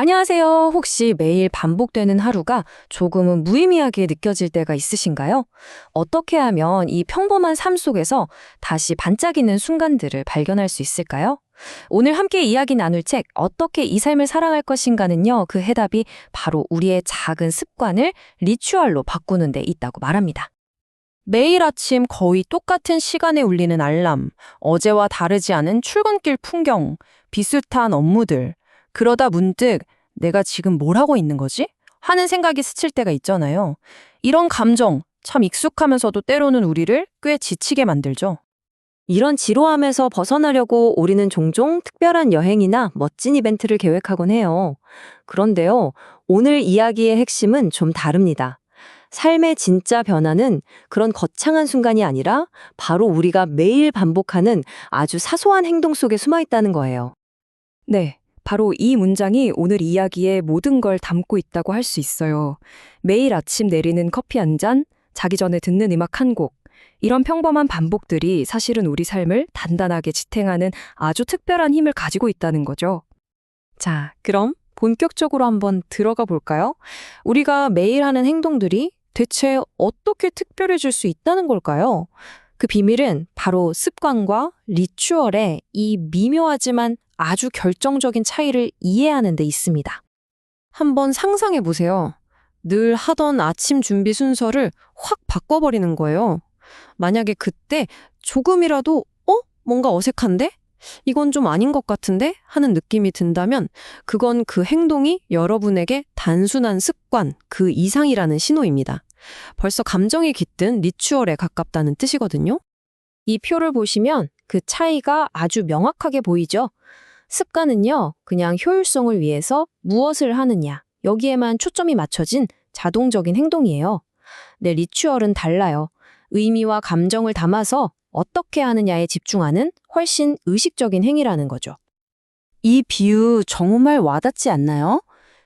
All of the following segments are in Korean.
안녕하세요. 혹시 매일 반복되는 하루가 조금은 무의미하게 느껴질 때가 있으신가요? 어떻게 하면 이 평범한 삶 속에서 다시 반짝이는 순간들을 발견할 수 있을까요? 오늘 함께 이야기 나눌 책 어떻게 이 삶을 살아갈 것인가는요. 그 해답이 바로 우리의 작은 습관을 리추얼로 바꾸는 데 있다고 말합니다. 매일 아침 거의 똑같은 시간에 울리는 알람, 어제와 다르지 않은 출근길 풍경, 비슷한 업무들. 그러다 문득 내가 지금 뭘 하고 있는 거지? 하는 생각이 스칠 때가 있잖아요. 이런 감정, 참 익숙하면서도 때로는 우리를 꽤 지치게 만들죠. 이런 지루함에서 벗어나려고 우리는 종종 특별한 여행이나 멋진 이벤트를 계획하곤 해요. 그런데요, 오늘 이야기의 핵심은 좀 다릅니다. 삶의 진짜 변화는 그런 거창한 순간이 아니라 바로 우리가 매일 반복하는 아주 사소한 행동 속에 숨어 있다는 거예요. 네, 바로 이 문장이 오늘 이야기의 모든 걸 담고 있다고 할 수 있어요. 매일 아침 내리는 커피 한 잔, 자기 전에 듣는 음악 한 곡. 이런 평범한 반복들이 사실은 우리 삶을 단단하게 지탱하는 아주 특별한 힘을 가지고 있다는 거죠. 자, 그럼 본격적으로 한번 들어가 볼까요? 우리가 매일 하는 행동들이 대체 어떻게 특별해질 수 있다는 걸까요? 그 비밀은 바로 습관과 리추얼의 이 미묘하지만 아주 결정적인 차이를 이해하는 데 있습니다. 한번 상상해 보세요. 늘 하던 아침 준비 순서를 확 바꿔버리는 거예요. 만약에 그때 조금이라도 뭔가 어색한데? 이건 좀 아닌 것 같은데? 하는 느낌이 든다면 그건 그 행동이 여러분에게 단순한 습관, 그 이상이라는 신호입니다. 벌써 감정이 깃든 리추얼에 가깝다는 뜻이거든요. 이 표를 보시면 그 차이가 아주 명확하게 보이죠? 습관은요, 그냥 효율성을 위해서 무엇을 하느냐, 여기에만 초점이 맞춰진 자동적인 행동이에요. 네, 리추얼은 달라요. 의미와 감정을 담아서 어떻게 하느냐에 집중하는 훨씬 의식적인 행위라는 거죠. 이 비유 정말 와닿지 않나요?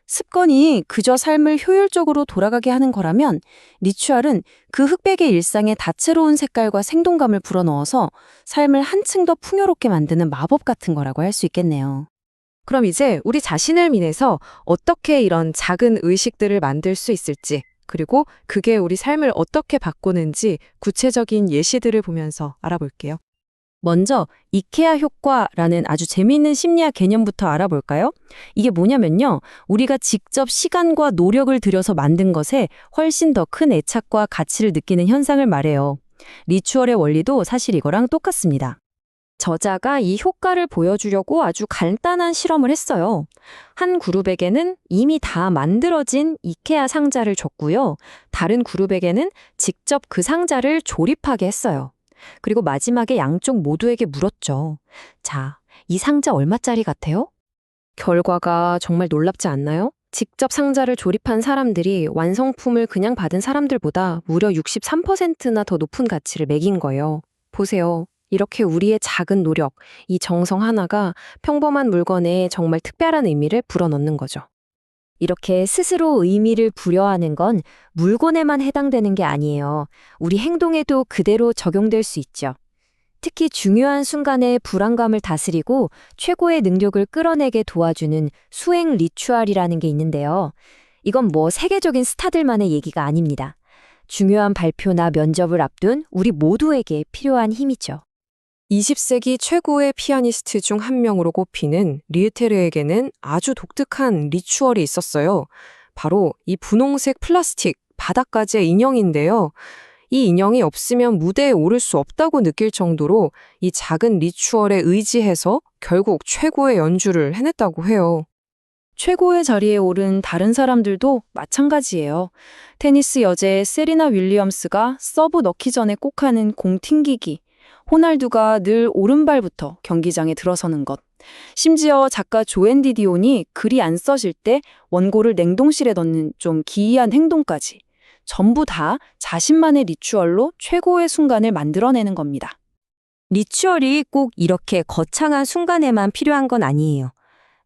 습관이 그저 삶을 효율적으로 돌아가게 하는 거라면 리추얼은 그 흑백의 일상에 다채로운 색깔과 생동감을 불어넣어서 삶을 한층 더 풍요롭게 만드는 마법 같은 거라고 할 수 있겠네요. 그럼 이제 우리 자신을 위해서 어떻게 이런 작은 의식들을 만들 수 있을지, 그리고 그게 우리 삶을 어떻게 바꾸는지 구체적인 예시들을 보면서 알아볼게요. 먼저 이케아 효과라는 아주 재미있는 심리학 개념부터 알아볼까요? 이게 뭐냐면요. 우리가 직접 시간과 노력을 들여서 만든 것에 훨씬 더 큰 애착과 가치를 느끼는 현상을 말해요. 리추얼의 원리도 사실 이거랑 똑같습니다. 저자가 이 효과를 보여주려고 아주 간단한 실험을 했어요. 한 그룹에게는 이미 다 만들어진 이케아 상자를 줬고요. 다른 그룹에게는 직접 그 상자를 조립하게 했어요. 그리고 마지막에 양쪽 모두에게 물었죠. 자, 이 상자 얼마짜리 같아요? 결과가 정말 놀랍지 않나요? 직접 상자를 조립한 사람들이 완성품을 그냥 받은 사람들보다 무려 63%나 더 높은 가치를 매긴 거예요. 보세요. 이렇게 우리의 작은 노력, 이 정성 하나가 평범한 물건에 정말 특별한 의미를 불어넣는 거죠. 이렇게 스스로 의미를 부여하는 건 물건에만 해당되는 게 아니에요. 우리 행동에도 그대로 적용될 수 있죠. 특히 중요한 순간의 불안감을 다스리고 최고의 능력을 끌어내게 도와주는 수행 리추얼이라는 게 있는데요. 이건 뭐 세계적인 스타들만의 얘기가 아닙니다. 중요한 발표나 면접을 앞둔 우리 모두에게 필요한 힘이죠. 20세기 최고의 피아니스트 중 한 명으로 꼽히는 리에테르에게는 아주 독특한 리추얼이 있었어요. 바로 이 분홍색 플라스틱 바닥가지의 인형인데요. 이 인형이 없으면 무대에 오를 수 없다고 느낄 정도로 이 작은 리추얼에 의지해서 결국 최고의 연주를 해냈다고 해요. 최고의 자리에 오른 다른 사람들도 마찬가지예요. 테니스 여제 세리나 윌리엄스가 서브 넣기 전에 꼭 하는 공 튕기기. 호날두가 늘 오른발부터 경기장에 들어서는 것. 심지어 작가 조앤 디디온이 글이 안 써질 때 원고를 냉동실에 넣는 좀 기이한 행동까지. 전부 다 자신만의 리추얼로 최고의 순간을 만들어내는 겁니다. 리추얼이 꼭 이렇게 거창한 순간에만 필요한 건 아니에요.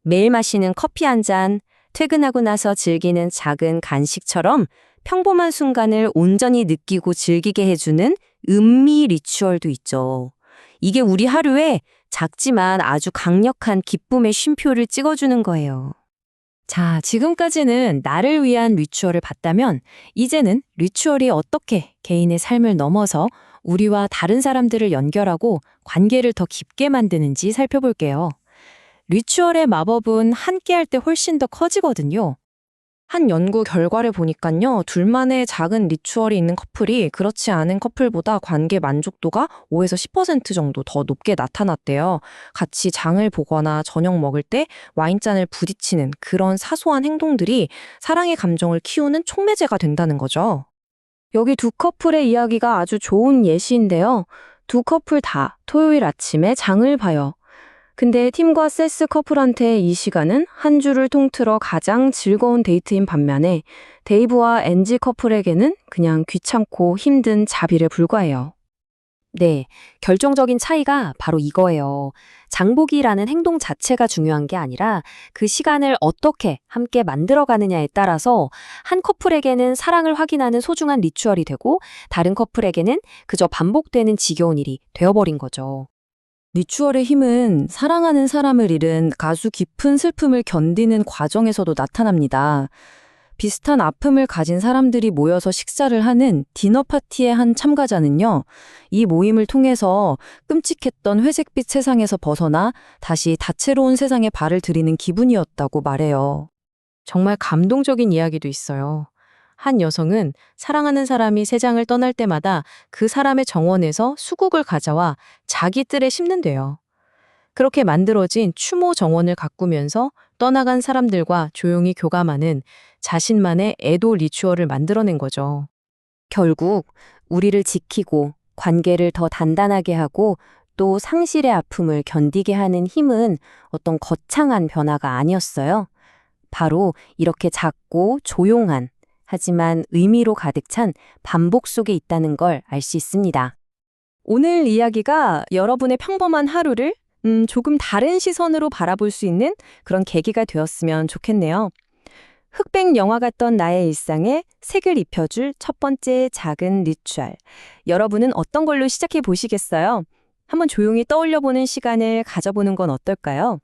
매일 마시는 커피 한 잔, 퇴근하고 나서 즐기는 작은 간식처럼 평범한 순간을 온전히 느끼고 즐기게 해주는 음미 리추얼도 있죠. 이게 우리 하루에 작지만 아주 강력한 기쁨의 쉼표를 찍어주는 거예요. 자, 지금까지는 나를 위한 리추얼을 봤다면 이제는 리추얼이 어떻게 개인의 삶을 넘어서 우리와 다른 사람들을 연결하고 관계를 더 깊게 만드는지 살펴볼게요. 리추얼의 마법은 함께할 때 훨씬 더 커지거든요. 한 연구 결과를 보니까요, 둘만의 작은 리추얼이 있는 커플이 그렇지 않은 커플보다 관계 만족도가 5에서 10% 정도 더 높게 나타났대요. 같이 장을 보거나 저녁 먹을 때 와인잔을 부딪히는 그런 사소한 행동들이 사랑의 감정을 키우는 촉매제가 된다는 거죠. 여기 두 커플의 이야기가 아주 좋은 예시인데요. 두 커플 다 토요일 아침에 장을 봐요. 근데 팀과 세스 커플한테 이 시간은 한 주를 통틀어 가장 즐거운 데이트인 반면에 데이브와 엔지 커플에게는 그냥 귀찮고 힘든 자비에 불과해요. 네, 결정적인 차이가 바로 이거예요. 장보기라는 행동 자체가 중요한 게 아니라 그 시간을 어떻게 함께 만들어가느냐에 따라서 한 커플에게는 사랑을 확인하는 소중한 리추얼이 되고 다른 커플에게는 그저 반복되는 지겨운 일이 되어버린 거죠. 리추얼의 힘은 사랑하는 사람을 잃은 가수 깊은 슬픔을 견디는 과정에서도 나타납니다. 비슷한 아픔을 가진 사람들이 모여서 식사를 하는 디너 파티의 한 참가자는요, 이 모임을 통해서 끔찍했던 회색빛 세상에서 벗어나 다시 다채로운 세상에 발을 들이는 기분이었다고 말해요. 정말 감동적인 이야기도 있어요. 한 여성은 사랑하는 사람이 세상을 떠날 때마다 그 사람의 정원에서 수국을 가져와 자기 뜰에 심는데요. 그렇게 만들어진 추모 정원을 가꾸면서 떠나간 사람들과 조용히 교감하는 자신만의 애도 리추얼을 만들어낸 거죠. 결국 우리를 지키고 관계를 더 단단하게 하고 또 상실의 아픔을 견디게 하는 힘은 어떤 거창한 변화가 아니었어요. 바로 이렇게 작고 조용한 하지만 의미로 가득 찬 반복 속에 있다는 걸 알 수 있습니다. 오늘 이야기가 여러분의 평범한 하루를 조금 다른 시선으로 바라볼 수 있는 그런 계기가 되었으면 좋겠네요. 흑백 영화 같던 나의 일상에 색을 입혀줄 첫 번째 작은 리추얼. 여러분은 어떤 걸로 시작해 보시겠어요? 한번 조용히 떠올려 보는 시간을 가져보는 건 어떨까요?